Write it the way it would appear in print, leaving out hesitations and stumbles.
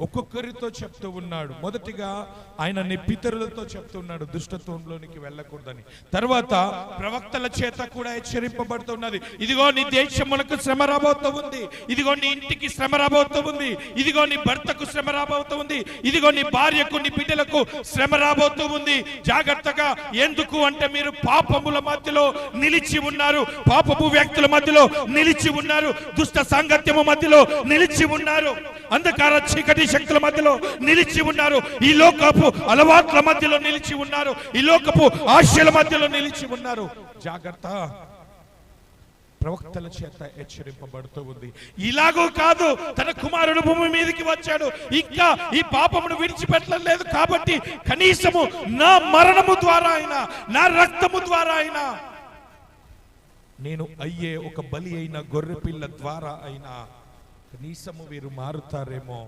ఒక్కొక్కరితో చెప్తూ ఉన్నాడు. మొదటిగా ఆయన నీ పితరులతో చెప్తున్నాడు దుష్టత్వంలోనికి వెళ్ళకూడదని. తర్వాత ప్రవక్తల చేత కూడా హెచ్చరింపబడుతున్నది. ఇదిగో నీ దేశమునకు శ్రమ రాబోతూ ఉంది, ఇదిగో నీ ఇంటికి శ్రమ రాబోతూ ఉంది, ఇదిగో నీ భర్తకు శ్రమ రాబోతూ ఉంది, ఇదిగో నీ భార్యకు నీ బిడ్డలకు శ్రమ రాబోతూ ఉంది. జాగ్రత్తగా. ఎందుకు అంటే మీరు పాపముల మధ్యలో నిలిచి ఉన్నారు, పాపపు వ్యక్తుల మధ్యలో నిలిచి ఉన్నారు, దుష్ట సాంగత్యము మధ్యలో నిలిచి ఉన్నారు, అంధకార చీకటి శక్తుల మధ్యలో నిలిచి ఉన్నారు, ఈ లోకపు అలవాట్ల మధ్యలో నిలిచి ఉన్నారు, ఈ లోకపు ఆశల మధ్యలో నిలిచి ఉన్నారు. జాగ్రత్త. ప్రవక్తల చేత హెచ్చరింపబడుతూ ఉంది. ఇలాగూ కాదు, తన కుమారుడు భూమి మీదకి వచ్చాడు, ఇంకా ఈ పాపమును విడిచిపెట్టలేదు కాబట్టి కనీసము నా మరణము ద్వారా అయినా, నా రక్తము ద్వారా అయినా, నేను అయ్యే ఒక బలి అయిన గొర్రెపిల్ల ద్వారా అయినా కనీసము వీరు మారుతారేమో